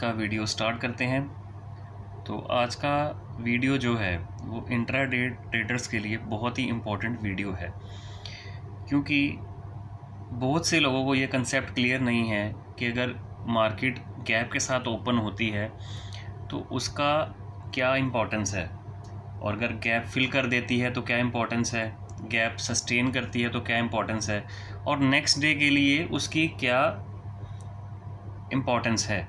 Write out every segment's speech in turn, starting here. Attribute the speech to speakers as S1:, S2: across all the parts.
S1: का video start करते हैं। तो आज का वीडियो जो है वो इंट्राडे ट्रेडर्स के लिए बहुत ही इम्पोर्टेंट वीडियो है, क्योंकि बहुत से लोगों को ये कंसेप्ट क्लियर नहीं है कि अगर मार्केट गैप के साथ ओपन होती है तो उसका क्या इम्पोर्टेंस है, और अगर गैप फिल कर देती है तो क्या इम्पोर्टेंस है, गैप सस्टेन करती है तो क्या इम्पोर्टेंस है, और नेक्स्ट डे के लिए उसकी क्या इम्पोर्टेंस है।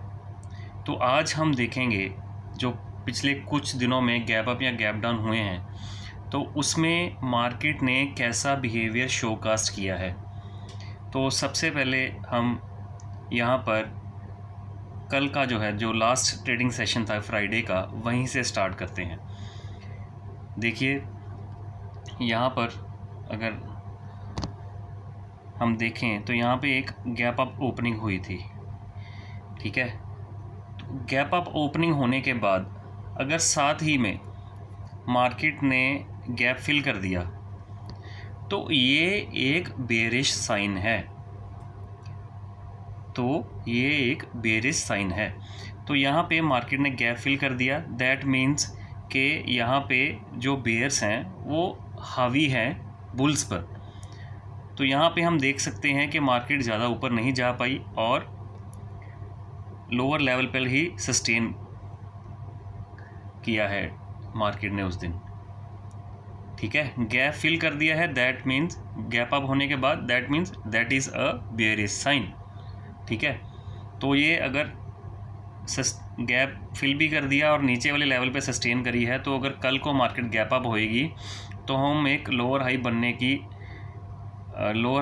S1: तो आज हम देखेंगे जो पिछले कुछ दिनों में गैप अप या गैप डाउन हुए हैं तो उसमें मार्केट ने कैसा बिहेवियर शोकास्ट किया है। तो सबसे पहले हम यहाँ पर कल का जो लास्ट ट्रेडिंग सेशन था फ्राइडे का, वहीं से स्टार्ट करते हैं। देखिए यहाँ पर अगर हम देखें तो यहाँ पे एक गैप अप ओपनिंग हुई थी, ठीक है। तो गैप अप ओपनिंग होने के बाद अगर साथ ही में मार्केट ने गैप फिल कर दिया तो ये एक बेरिश साइन है। तो यहाँ पे मार्केट ने गैप फिल कर दिया, दैट मीन्स कि यहाँ पे जो बेयर्स हैं वो हावी हैं बुल्स पर। तो यहाँ पे हम देख सकते हैं कि मार्केट ज़्यादा ऊपर नहीं जा पाई और लोअर लेवल पर ही सस्टेन किया है मार्केट ने उस दिन, ठीक है। गैप फिल कर दिया है, दैट मीन्स गैप अप होने के बाद that means that is a bearish sign, ठीक है। तो ये अगर गैप फिल भी कर दिया और नीचे वाले लेवल पे सस्टेन करी है, तो अगर कल को मार्केट गैप अप होएगी तो हम एक लोअर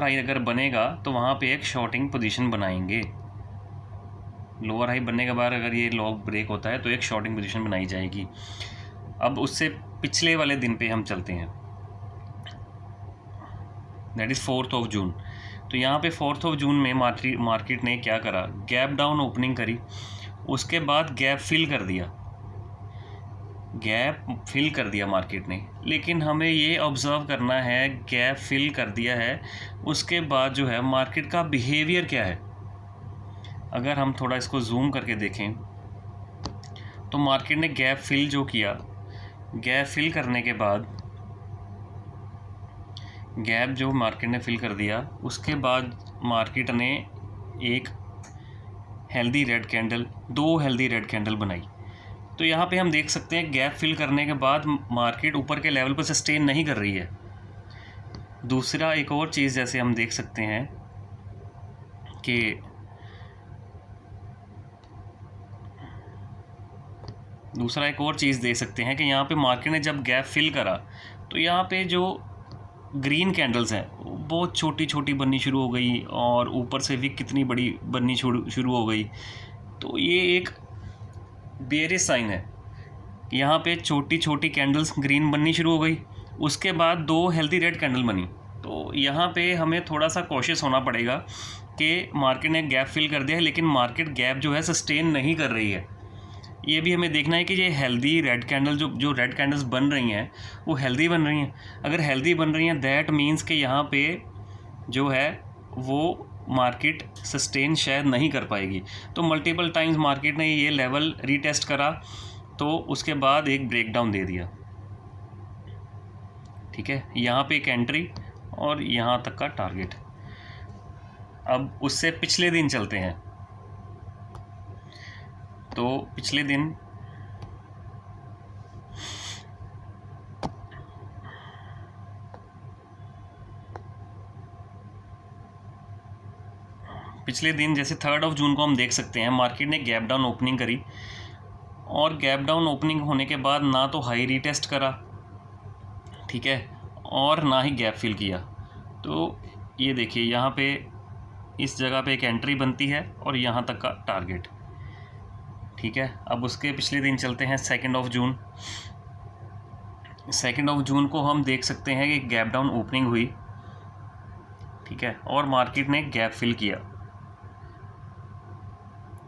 S1: हाई अगर बनेगा तो वहाँ पे एक शॉर्टिंग पोजीशन बनाएंगे। लोअर हाई बनने के बाद अगर ये लो ब्रेक होता है तो एक शॉर्टिंग पोजीशन बनाई जाएगी। अब उससे पिछले वाले दिन पे हम चलते हैं, दैट इज़ 4 जून। तो यहाँ पे 4 जून में मार्केट ने क्या करा, गैप डाउन ओपनिंग करी, उसके बाद गैप फिल कर दिया मार्केट ने। लेकिन हमें ये ऑब्ज़र्व करना है, गैप फिल कर दिया है, उसके बाद जो है मार्केट का बिहेवियर क्या है। अगर हम थोड़ा इसको जूम करके देखें तो मार्केट ने गैप फिल जो किया, गैप फिल करने के बाद गैप जो मार्केट ने फिल कर दिया, उसके बाद मार्केट ने एक healthy red candle, 2 healthy red candle बनाई। तो यहाँ पे हम देख सकते हैं गैप फिल करने के बाद मार्केट ऊपर के लेवल पर सस्टेन नहीं कर रही है। दूसरा एक और चीज़ जैसे हम देख सकते हैं कि कि यहाँ पे मार्केट ने जब गैप फिल करा तो यहाँ पे जो ग्रीन कैंडल्स हैं बहुत छोटी छोटी बननी शुरू हो गई और ऊपर से भी कितनी बड़ी बननी शुरू हो गई। तो ये एक बेयरिश साइन है। यहाँ पे छोटी छोटी कैंडल्स ग्रीन बननी शुरू हो गई, उसके बाद 2 हेल्दी रेड कैंडल बनी। तो यहाँ पे हमें थोड़ा सा कॉशियस होना पड़ेगा कि मार्केट ने गैप फिल कर दिया है लेकिन मार्केट गैप जो है सस्टेन नहीं कर रही है। ये भी हमें देखना है कि ये हेल्दी रेड कैंडल जो रेड कैंडल्स बन रही हैं वो हेल्दी बन रही हैं। अगर हेल्दी बन रही हैं दैट मीन्स कि यहाँ पे जो है वो मार्केट सस्टेन शायद नहीं कर पाएगी। तो मल्टीपल टाइम्स मार्केट ने ये लेवल रीटेस्ट करा तो उसके बाद एक ब्रेकडाउन दे दिया, ठीक है। यहाँ पे एक एंट्री और यहाँ तक का टारगेट। अब उससे पिछले दिन चलते हैं। तो पिछले दिन जैसे 3 जून को हम देख सकते हैं मार्केट ने गैप डाउन ओपनिंग करी और गैप डाउन ओपनिंग होने के बाद ना तो हाई रीटेस्ट करा, ठीक है, और ना ही गैप फिल किया। तो ये देखिए यहाँ पे इस जगह पे एक एंट्री बनती है और यहाँ तक का टारगेट, ठीक है। अब उसके पिछले दिन चलते हैं 2 जून। 2 जून को हम देख सकते हैं कि गैप डाउन ओपनिंग हुई, ठीक है, और मार्केट ने गैप फिल किया।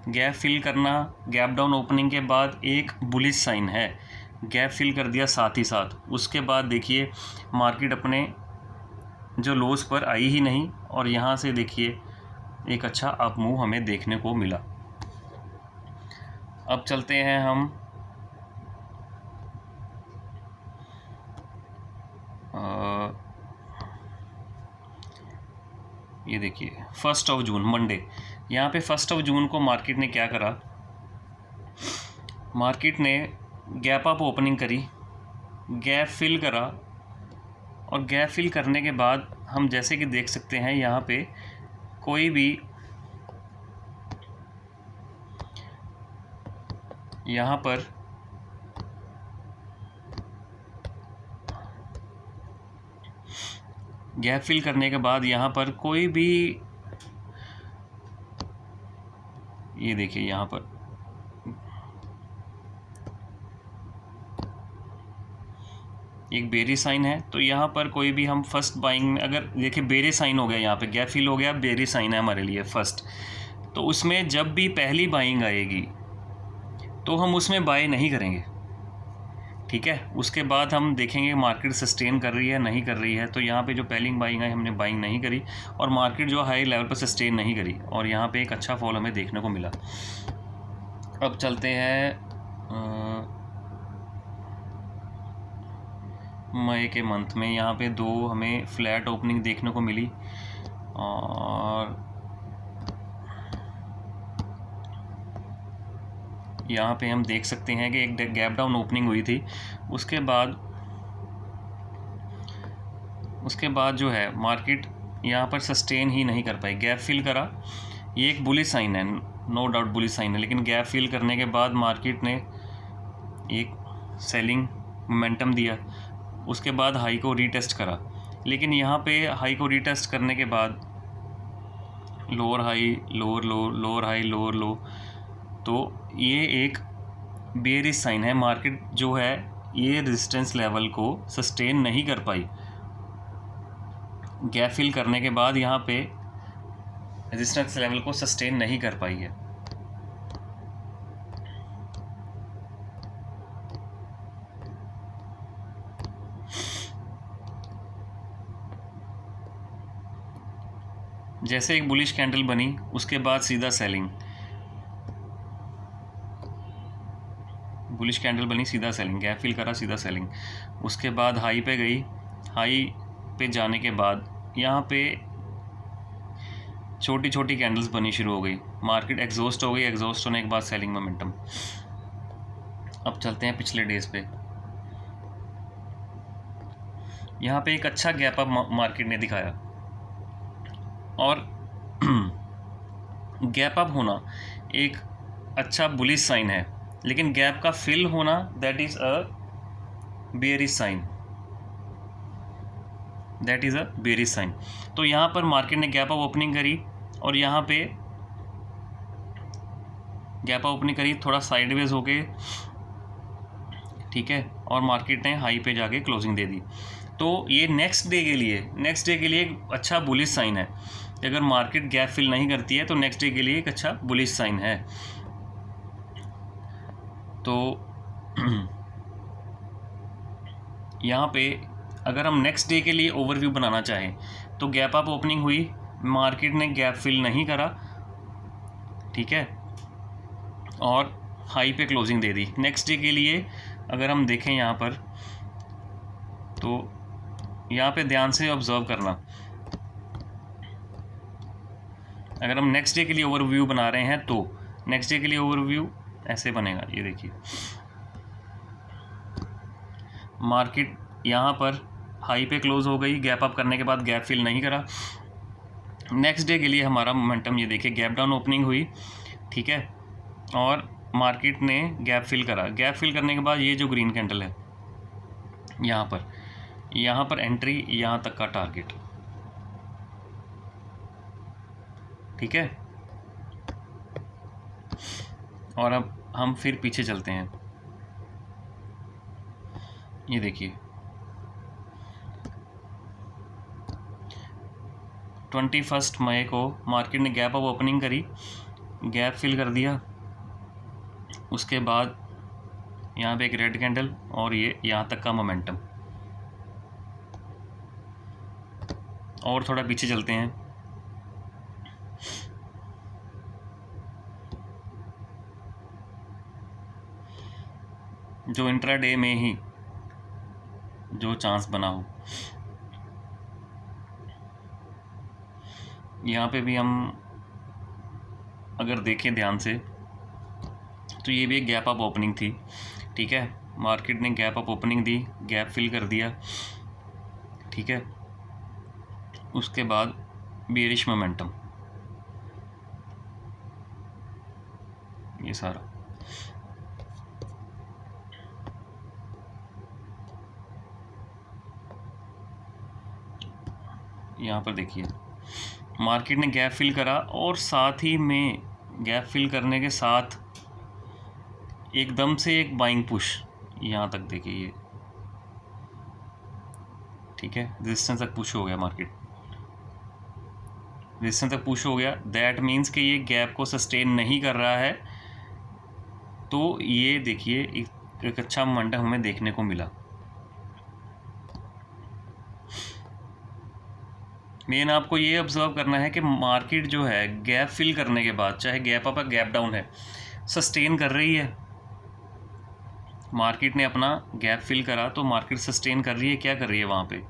S1: गैप फिल करना गैप डाउन ओपनिंग के बाद एक बुलिश साइन है, गैप फिल कर दिया साथ ही साथ। उसके बाद देखिए मार्केट अपने जो लोस पर आई ही नहीं और यहाँ से देखिए एक अच्छा अप मूव हमें देखने को मिला। अब चलते हैं हम ये देखिए 1 जून मंडे। यहाँ पे 1 जून को मार्केट ने क्या करा, मार्केट ने गैप अप ओपनिंग करी, गैप फिल करा, और गैप फिल करने के बाद हम जैसे कि देख सकते हैं यहाँ पे कोई भी यहाँ पर गैप फिल करने के बाद यहाँ पर कोई भी, ये देखिए यहाँ पर एक बेरी साइन है। तो यहाँ पर कोई भी हम फर्स्ट बाइंग में, अगर देखिए बेरी साइन हो गया, यहाँ पे गैप फिल हो गया, बेरी साइन है हमारे लिए फर्स्ट, तो उसमें जब भी पहली बाइंग आएगी तो हम उसमें बाय नहीं करेंगे, ठीक है। उसके बाद हम देखेंगे मार्केट सस्टेन कर रही है नहीं कर रही है। तो यहाँ पे जो पहली बाइंग आई हमने बाइंग नहीं करी, और मार्केट जो हाई लेवल पर सस्टेन नहीं करी, और यहाँ पे एक अच्छा फॉल हमें देखने को मिला। अब चलते हैं मई के मंथ में। यहाँ पे 2 हमें फ्लैट ओपनिंग देखने को मिली, और यहाँ पे हम देख सकते हैं कि एक गैप डाउन ओपनिंग हुई थी। उसके बाद जो है मार्केट यहाँ पर सस्टेन ही नहीं कर पाई, गैप फिल करा। ये एक बुलिश साइन है, नो डाउट बुलिश साइन है, लेकिन गैप फिल करने के बाद मार्केट ने एक सेलिंग मोमेंटम दिया। उसके बाद हाई को रीटेस्ट करा, लेकिन यहाँ पे हाई को रीटेस्ट करने के बाद लोअर हाई लोअर लो, लोअर हाई लोअर लो, तो ये एक बेयरिश साइन है। मार्केट जो है ये रेजिस्टेंस लेवल को सस्टेन नहीं कर पाई, गैप फिल करने के बाद यहाँ पे रेजिस्टेंस लेवल को सस्टेन नहीं कर पाई है। जैसे एक बुलिश कैंडल बनी, उसके बाद सीधा सेलिंग, बुलिश कैंडल बनी सीधा सेलिंग, गैप फिल करा सीधा सेलिंग। उसके बाद हाई पे गई, हाई पे जाने के बाद यहाँ पे छोटी छोटी कैंडल्स बनी शुरू हो गई, मार्केट एग्जॉस्ट हो गई, एग्जॉस्ट होने के बाद सेलिंग मोमेंटम। अब चलते हैं पिछले डेज पे। यहाँ पे एक अच्छा गैप अप मार्केट ने दिखाया, और गैप अप होना एक अच्छा बुलिश साइन है, लेकिन गैप का फिल होना that is a bearish sign, that is a bearish sign. तो यहाँ पर मार्केट ने गैप अप ओपनिंग करी, और यहाँ पे गैप अप ओपनिंग करी, थोड़ा साइडवेज हो गए, ठीक है, और मार्केट ने हाई पे जाके क्लोजिंग दे दी। तो ये नेक्स्ट डे के लिए एक अच्छा बुलिश साइन है। अगर मार्केट गैप फिल नहीं करती है तो नेक्स्ट डे के लिए एक अच्छा बुलिश साइन है। तो यहाँ पे अगर हम नेक्स्ट डे के लिए ओवरव्यू बनाना चाहें तो गैप अप ओपनिंग हुई, मार्केट ने गैप फिल नहीं करा, ठीक है, और हाई पे क्लोजिंग दे दी। नेक्स्ट डे के लिए अगर हम देखें यहाँ पर, तो यहाँ पे ध्यान से ऑब्जर्व करना, अगर हम नेक्स्ट डे के लिए ओवरव्यू बना रहे हैं तो नेक्स्ट डे के लिए ओवरव्यू ऐसे बनेगा। ये देखिए मार्केट यहाँ पर हाई पे क्लोज हो गई, गैप अप करने के बाद गैप फिल नहीं करा। नेक्स्ट डे के लिए हमारा मोमेंटम ये देखिए गैप डाउन ओपनिंग हुई, ठीक है, और मार्केट ने गैप फिल करा। गैप फिल करने के बाद ये जो ग्रीन कैंडल है यहाँ पर एंट्री, यहाँ तक का टारगेट, ठीक है। और अब हम फिर पीछे चलते हैं। ये देखिए 21 मई को मार्केट ने गैप अप ओपनिंग करी, गैप फिल कर दिया। उसके बाद यहाँ पे एक रेड कैंडल, और ये यहाँ तक का मोमेंटम। और थोड़ा पीछे चलते हैं। जो इंट्राडे में ही जो चांस बना हो। यहाँ पे भी हम अगर देखें ध्यान से तो ये भी एक गैप अप ओपनिंग थी, ठीक है। मार्केट ने गैप अप ओपनिंग दी, गैप फिल कर दिया, ठीक है। उसके बाद बेरिश मोमेंटम, ये सारा यहाँ पर देखिए मार्केट ने गैप फिल करा और साथ ही में गैप फिल करने के साथ एकदम से एक बाइंग पुश यहाँ तक देखिए ये, ठीक है। रेजिस्टेंस तक पुश हो गया, मार्केट रेजिस्टेंस तक पुश हो गया। दैट मीन्स कि ये गैप को सस्टेन नहीं कर रहा है, तो ये देखिए एक अच्छा मोमेंटम हमें देखने को मिला। मेन आपको ये ऑब्जर्व करना है कि मार्केट जो है गैप फिल करने के बाद, चाहे गैप अप या गैप डाउन है, सस्टेन कर रही है। मार्केट ने अपना गैप फिल करा तो मार्केट सस्टेन कर रही है, क्या कर रही है वहाँ पे।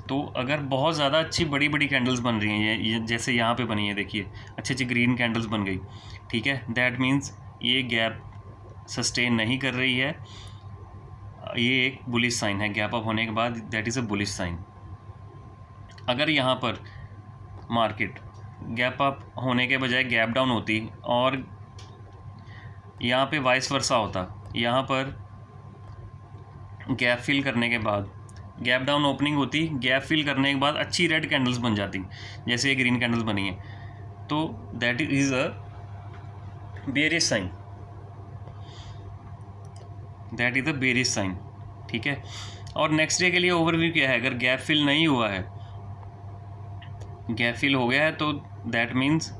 S1: तो अगर बहुत ज़्यादा अच्छी बड़ी बड़ी कैंडल्स बन रही हैं, ये जैसे यहाँ पे बनी है देखिए, अच्छी अच्छी ग्रीन कैंडल्स बन गई, ठीक है। दैट मीन्स ये गैप सस्टेन नहीं कर रही है, ये एक बुलिश साइन है। गैप अप होने के बाद that is a bullish sign. अगर यहाँ पर मार्केट गैप अप होने के बजाय गैप डाउन होती और यहाँ पे वाइस वर्सा होता, यहाँ पर गैप फिल करने के बाद गैप डाउन ओपनिंग होती, गैप फिल करने के बाद अच्छी रेड कैंडल्स बन जाती, जैसे ये ग्रीन कैंडल्स बनी है, तो that is a bearish sign, that is a bearish sign, ठीक है। और नेक्स्ट डे के लिए ओवरव्यू क्या है, अगर गैप फिल नहीं हुआ है, गैप फिल हो गया है, तो दैट मीन्स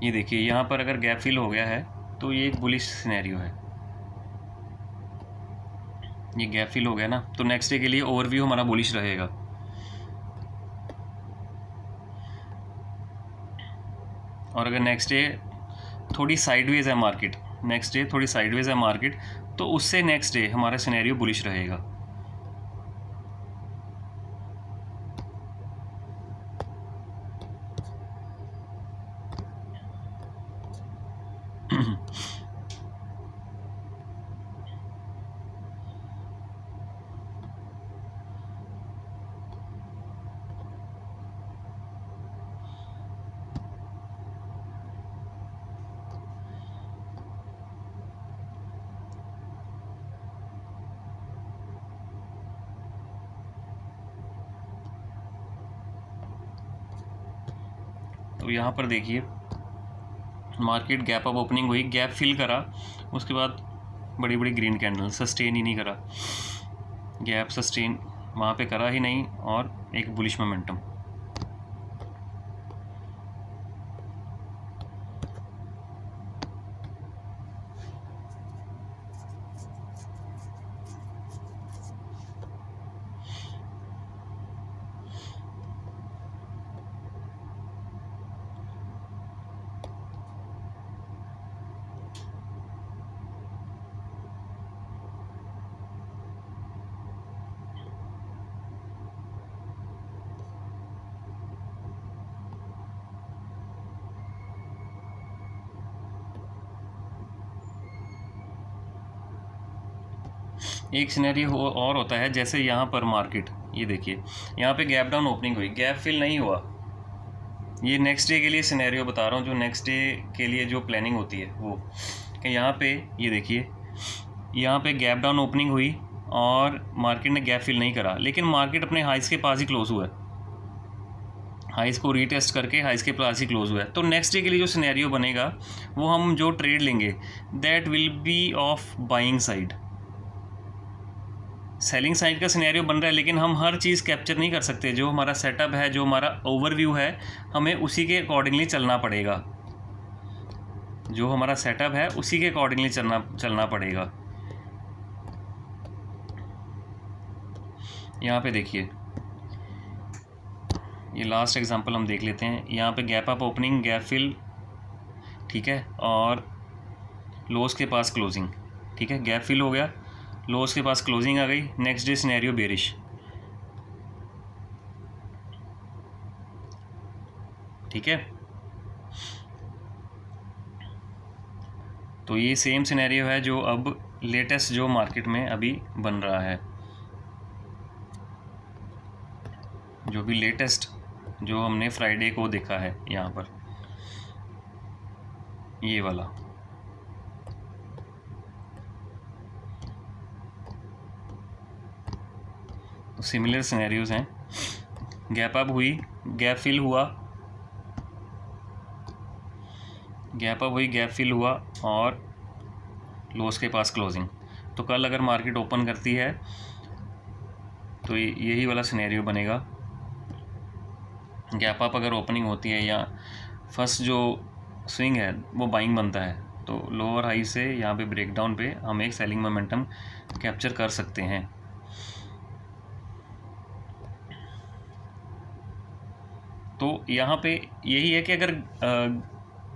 S1: ये देखिए यहाँ पर अगर गैप फिल हो गया है तो ये एक बुलिश सिनेरियो है। ये गैप फिल हो गया ना, तो नेक्स्ट डे के लिए ओवरव्यू हमारा बुलिश रहेगा। और अगर नेक्स्ट डे थोड़ी साइडवेज है मार्केट, नेक्स्ट डे थोड़ी साइडवेज है मार्केट, तो उससे नेक्स्ट डे हमारा सिनेरियो बुलिश रहेगा। तो यहाँ पर देखिए मार्केट गैप अप ओपनिंग हुई, गैप फिल करा, उसके बाद बड़ी बड़ी ग्रीन कैंडल, सस्टेन ही नहीं करा, गैप सस्टेन वहाँ पे करा ही नहीं, और एक बुलिश मोमेंटम। एक सिनेरियो और होता है, जैसे यहाँ पर मार्केट, ये देखिए यहाँ पे गैप डाउन ओपनिंग हुई, गैप फिल नहीं हुआ। ये नेक्स्ट डे के लिए सिनेरियो बता रहा हूँ, जो नेक्स्ट डे के लिए जो प्लानिंग होती है वो, कि यहाँ पे ये देखिए यहाँ पे गैप डाउन ओपनिंग हुई और मार्केट ने गैप फिल नहीं करा, लेकिन मार्केट अपने हाइस के पास ही क्लोज हुआ है, हाइस को रीटेस्ट करके हाइस के पास ही क्लोज हुआ है। तो नेक्स्ट डे के लिए जो सिनेरियो बनेगा, वो हम जो ट्रेड लेंगे that will be of buying side. Selling side का सिनेरियो बन रहा है, लेकिन हम हर चीज़ कैप्चर नहीं कर सकते। जो हमारा सेटअप है, जो हमारा ओवरव्यू है, हमें उसी के अकॉर्डिंगली चलना पड़ेगा। जो हमारा सेटअप है उसी के अकॉर्डिंगली चलना पड़ेगा। यहाँ पे देखिए, ये लास्ट एग्जांपल हम देख लेते हैं। यहाँ पे gap up opening, gap fill, ठीक है, और लोस के पास क्लोजिंग। ठीक है, गैप फिल हो गया, लोस के पास क्लोजिंग आ गई, नेक्स्ट डे सिनेरियो बेरिश। ठीक है, तो ये सेम सिनेरियो है जो अब लेटेस्ट जो मार्केट में अभी बन रहा है, जो भी लेटेस्ट जो हमने फ्राइडे को देखा है यहाँ पर, ये वाला। तो सिमिलर सिनेरियोज हैं, गैप अप हुई, गैप फिल हुआ, गैप अप हुई, गैप फिल हुआ और लोस के पास क्लोजिंग। तो कल अगर मार्केट ओपन करती है तो यही वाला सिनेरियो बनेगा, गैप अप अगर ओपनिंग होती है या फर्स्ट जो स्विंग है वो बाइंग बनता है, तो लोअर हाई से यहाँ पे ब्रेकडाउन पे हम एक सेलिंग मोमेंटम कैप्चर कर सकते हैं। तो यहाँ पे यही है कि अगर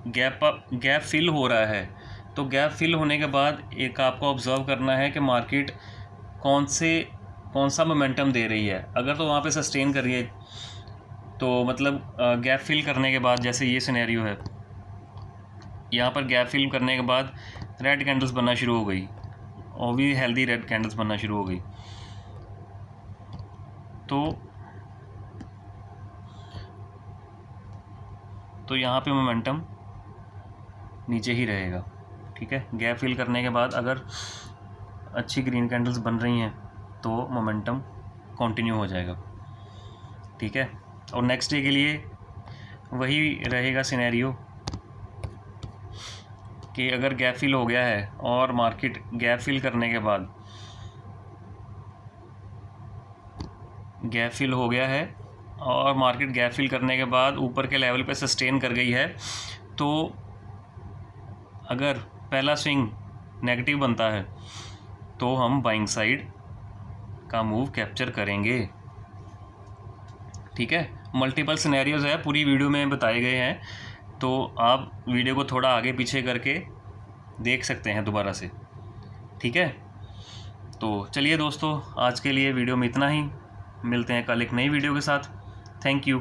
S1: गैप फिल हो रहा है तो गैप फिल होने के बाद एक आपको ऑब्जर्व करना है कि मार्केट कौन सा मोमेंटम दे रही है। अगर तो वहाँ पे सस्टेन कर रही है तो मतलब गैप फिल करने के बाद, जैसे ये सिनेरियो है, यहाँ पर गैप फिल करने के बाद रेड कैंडल्स बनना शुरू हो गई और भी हेल्दी रेड कैंडल्स बनना शुरू हो गई, तो यहाँ पे मोमेंटम नीचे ही रहेगा। ठीक है, गैप फिल करने के बाद अगर अच्छी ग्रीन कैंडल्स बन रही हैं तो मोमेंटम कंटिन्यू हो जाएगा। ठीक है, और नेक्स्ट डे के लिए वही रहेगा सिनेरियो कि अगर गैप फिल हो गया है और मार्केट गैप फिल करने के बाद गैप फिल करने के बाद ऊपर के लेवल पे सस्टेन कर गई है, तो अगर पहला स्विंग नेगेटिव बनता है तो हम बाइंग साइड का मूव कैप्चर करेंगे। ठीक है, मल्टीपल सिनेरियोज है, पूरी वीडियो में बताए गए हैं, तो आप वीडियो को थोड़ा आगे पीछे करके देख सकते हैं दोबारा से। ठीक है, तो चलिए दोस्तों, आज के लिए वीडियो में इतना ही, मिलते हैं कल एक नई वीडियो के साथ। Thank you.